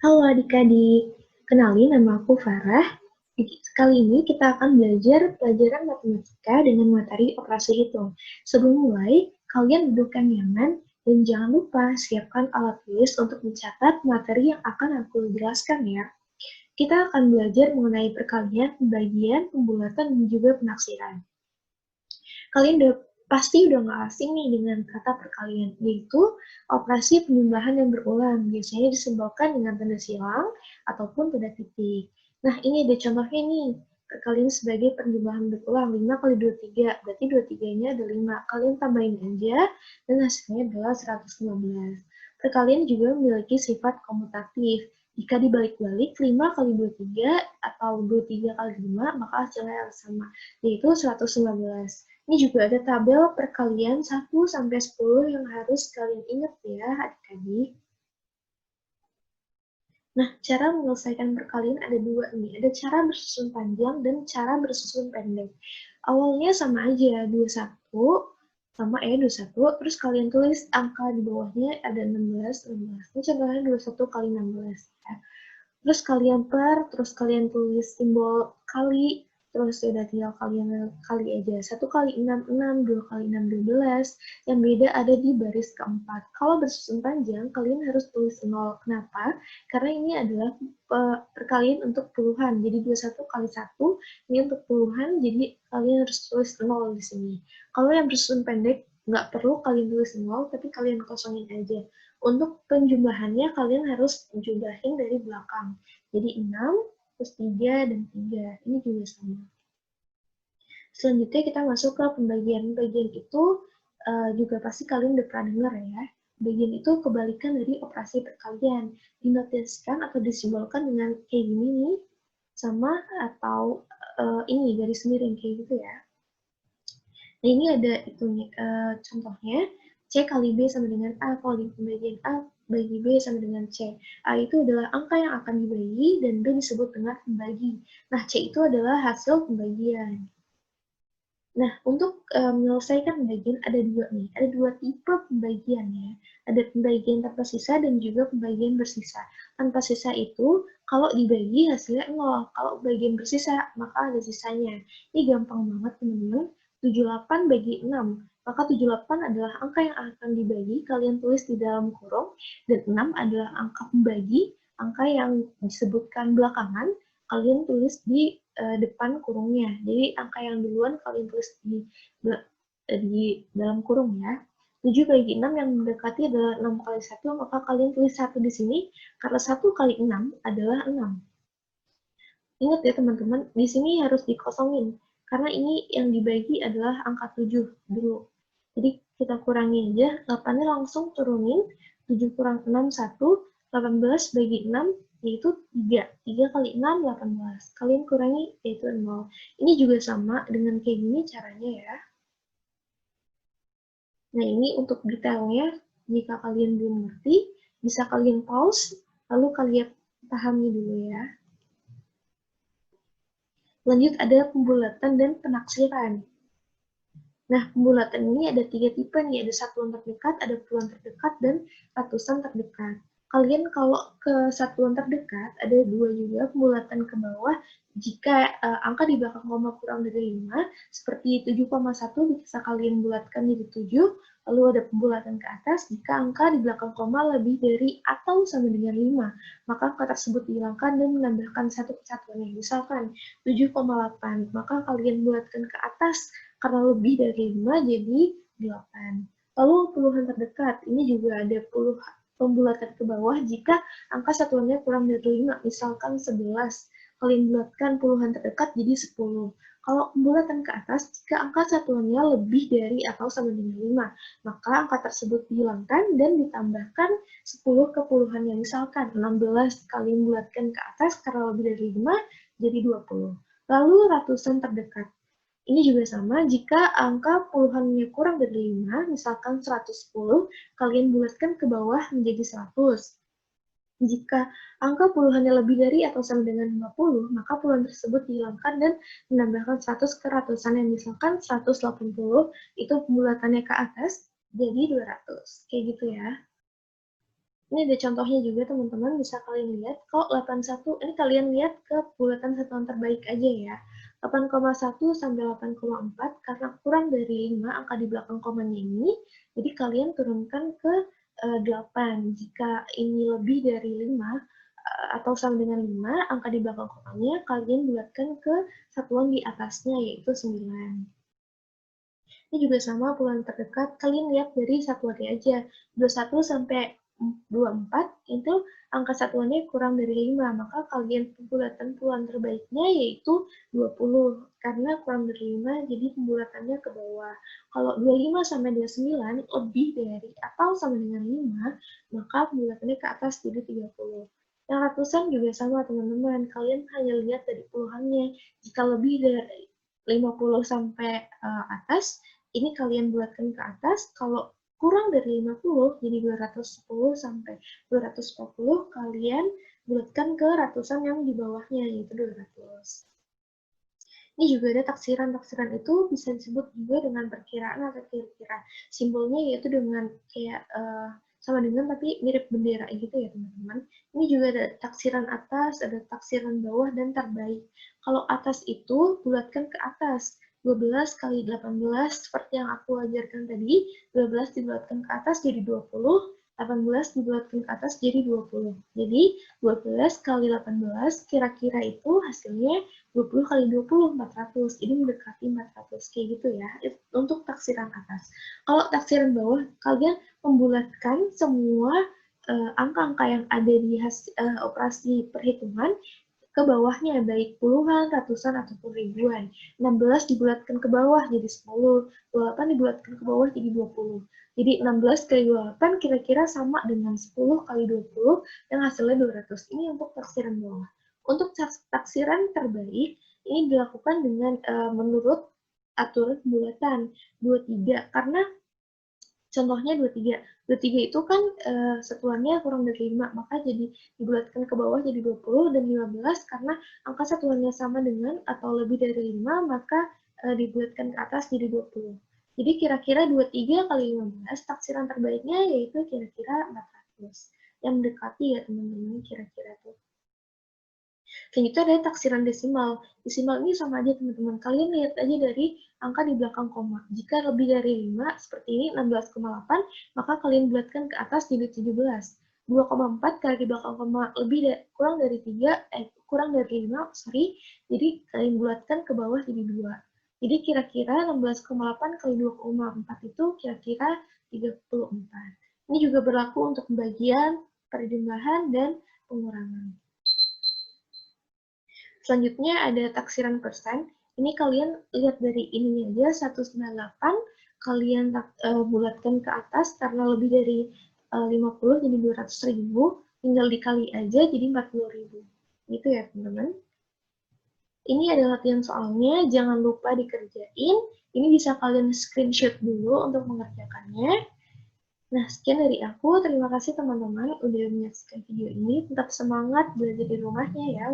Halo adik-adik, kenalin nama aku Farah. Kali ini kita akan belajar pelajaran matematika dengan materi operasi hitung. Sebelum mulai, kalian dudukkan nyaman dan jangan lupa siapkan alat tulis untuk mencatat materi yang akan aku jelaskan ya. Kita akan belajar mengenai perkalian, pembagian, pembulatan, dan juga penaksiran. Kalian pasti udah nggak asing nih dengan kata perkalian, yaitu operasi penjumlahan yang berulang, biasanya disimbolkan dengan tanda silang ataupun tanda titik. Nah, ini ada contohnya nih, perkalian sebagai penjumlahan berulang, 5 kali 23, berarti 23-nya ada 5, kalian tambahin aja, dan hasilnya adalah 115. Perkalian juga memiliki sifat komutatif, jika dibalik-balik 5 kali 23 atau 23 kali 5, maka hasilnya harus sama, yaitu 115. Ini juga ada tabel perkalian 1 sampai 10 yang harus kalian ingat ya, adik-adik. Nah, cara menyelesaikan perkalian ada dua nih. Ada cara bersusun panjang dan cara bersusun pendek. Awalnya sama aja, 21, sama ya 21, terus kalian tulis angka di bawahnya ada 16, 16. Ini contohnya 21 kali 16 ya. Terus kalian terus kalian tulis simbol kali, terus udah tinggal kalian kali aja. 1 kali 6, 6, 2 kali 6, 12. Yang beda ada di baris keempat. Kalau bersusun panjang, kalian harus tulis 0. Kenapa? Karena ini adalah perkalian untuk puluhan. Jadi 21 kali 1, ini untuk puluhan, jadi kalian harus tulis 0 di sini. Kalau yang bersusun pendek, nggak perlu kalian tulis 0, tapi kalian kosongin aja. Untuk penjumlahannya, kalian harus jumlahin dari belakang. Jadi 6, terus 3, dan 3. Ini juga sama. Selanjutnya kita masuk ke pembagian. Pembagian itu juga pasti kalian udah pernah dengar ya. Pembagian itu kebalikan dari operasi perkalian. Dinotiskan atau disimbolkan dengan kayak gini nih, sama atau ini garis miring kayak gitu ya. Nah, ini ada contohnya, C kali B sama dengan A. Kalau di pembagian A bagi B sama dengan C. A itu adalah angka yang akan dibagi, dan B disebut dengan pembagi. Nah, C itu adalah hasil pembagian. Nah, untuk menyelesaikan pembagian ada dua nih. Ada dua tipe pembagian ya. Ada pembagian tanpa sisa dan juga pembagian bersisa. Tanpa sisa itu, kalau dibagi hasilnya 0. Kalau bagian bersisa, maka ada sisanya. Ini gampang banget teman-teman. 78 bagi 6. Maka 78 adalah angka yang akan dibagi, kalian tulis di dalam kurung. Dan 6 adalah angka pembagi, angka yang disebutkan belakangan, kalian tulis di depan kurungnya. Jadi angka yang duluan kalian tulis di dalam kurung ya. 7 bagi 6 yang mendekati adalah 6 kali 1, maka kalian tulis 1 di sini, karena 1 kali 6 adalah 6. Ingat ya teman-teman, di sini harus dikosongin, karena ini yang dibagi adalah angka 7 dulu. Jadi kita kurangi aja, 8-nya langsung turunin, 7 kurang 6, 1, 18 bagi 6, yaitu 3. 3 kali 6, 18. Kalian kurangi, yaitu 0. Ini juga sama dengan kayak gini caranya ya. Nah, ini untuk detailnya, jika kalian belum ngerti, bisa kalian pause, lalu kalian pahami dulu ya. Lanjut ada pembulatan dan penaksiran. Nah, pembulatan ini ada 3 tipe nih, ada satuan terdekat, ada puluhan terdekat, dan ratusan terdekat. Kalian kalau ke satuan terdekat, ada 2 juga, pembulatan ke bawah, jika angka di belakang koma kurang dari 5, seperti 7,1 bisa kalian bulatkan jadi 7, lalu ada pembulatan ke atas, jika angka di belakang koma lebih dari atau sama dengan 5, maka angka tersebut dihilangkan dan menambahkan satu kesatuannya. Misalkan 7,8, maka kalian bulatkan ke atas, karena lebih dari 5 jadi 8. Lalu puluhan terdekat, ini juga ada pembulatan ke bawah jika angka satuannya kurang dari 5, misalkan 11. Kalian bulatkan puluhan terdekat jadi 10. Kalau pembulatan ke atas, jika angka satuannya lebih dari atau sama dengan 5, maka angka tersebut dihilangkan dan ditambahkan 10 ke puluhannya. Misalkan 16 kalian bulatkan ke atas karena lebih dari 5, jadi 20. Lalu ratusan terdekat. Ini juga sama, jika angka puluhannya kurang dari 5, misalkan 110, kalian bulatkan ke bawah menjadi 100. Jika angka puluhannya lebih dari atau sama dengan 50, maka puluhan tersebut dihilangkan dan menambahkan 100 ke ratusan, yang misalkan 180, itu pembulatannya ke atas, jadi 200. Kayak gitu ya. Ini ada contohnya juga teman-teman, bisa kalian lihat. Kalau 81, ini kalian lihat ke bulatan satuan terbaik aja ya. 8,1 sampai 8,4, karena kurang dari 5 angka di belakang komanya ini, jadi kalian turunkan ke 8. Jika ini lebih dari 5, atau sama dengan 5, angka di belakang komanya, kalian bulatkan ke satuan di atasnya, yaitu 9. Ini juga sama puluhan terdekat, kalian lihat dari satuannya aja. 21 sampai 24 itu angka satuannya kurang dari 5, maka kalian bulatan puluhan terbaiknya yaitu 20. Karena kurang dari 5, jadi pembulatannya ke bawah. Kalau 25 sampai 29 lebih dari atau sama dengan 5, maka pembulatannya ke atas jadi 30. Yang ratusan juga sama teman-teman, kalian hanya lihat dari puluhannya. Jika lebih dari 50 sampai atas, ini kalian buatkan ke atas. Kalau kurang dari 50, jadi 210 sampai 240, kalian bulatkan ke ratusan yang di bawahnya, yaitu 200. Ini juga ada taksiran-taksiran itu bisa disebut juga dengan perkiraan atau kira-kira. Simbolnya yaitu dengan kayak sama dengan tapi mirip bendera gitu ya teman-teman. Ini juga ada taksiran atas, ada taksiran bawah, dan terbaik. Kalau atas itu bulatkan ke atas. 12 kali 18 seperti yang aku ajarkan tadi, 12 dibulatkan ke atas jadi 20, 18 dibulatkan ke atas jadi 20. Jadi 12 kali 18 kira-kira itu hasilnya 20 kali 20, 400. Jadi mendekati 400. Kayak gitu ya, untuk taksiran atas. Kalau taksiran bawah, kalian membulatkan semua angka-angka yang ada di operasi perhitungan ke bawahnya, baik puluhan, ratusan, ataupun ribuan. 16 dibulatkan ke bawah jadi 10, 28 dibulatkan ke bawah jadi 20. Jadi 16 kali 28 kira-kira sama dengan 10 kali 20 yang hasilnya 200. Ini untuk taksiran bawah. Untuk taksiran terbaik, ini dilakukan dengan menurut aturan bulatan 23, karena contohnya 23. 23 itu kan satuannya kurang dari 5, maka jadi dibulatkan ke bawah jadi 20, dan 15 karena angka satuannya sama dengan atau lebih dari 5, maka dibulatkan ke atas jadi 20. Jadi kira-kira 23 kali 15, taksiran terbaiknya yaitu kira-kira 400. Yang mendekati ya teman-teman, kira-kira tuh. Selanjutnya ada taksiran desimal. Desimal ini sama aja teman-teman. Kalian lihat aja dari angka di belakang koma. Jika lebih dari 5, seperti ini 16,8, maka kalian bulatkan ke atas jadi 17. 2,4 kali di belakang koma kurang dari 3, kurang dari 5, sorry. Jadi kalian bulatkan ke bawah jadi 2. Jadi kira-kira 16,8 kali 2,4 itu kira-kira 34. Ini juga berlaku untuk pembagian, perjumlahan, dan pengurangan. Selanjutnya ada taksiran persen. Ini kalian lihat dari ininya aja, 198, kalian bulatkan ke atas karena lebih dari 50 jadi 200.000, tinggal dikali aja jadi 40.000. Gitu ya teman-teman. Ini ada latihan soalnya, jangan lupa dikerjain. Ini bisa kalian screenshot dulu untuk mengerjakannya. Nah, sekian dari aku. Terima kasih teman-teman udah menyaksikan video ini. Tetap semangat belajar di rumahnya ya.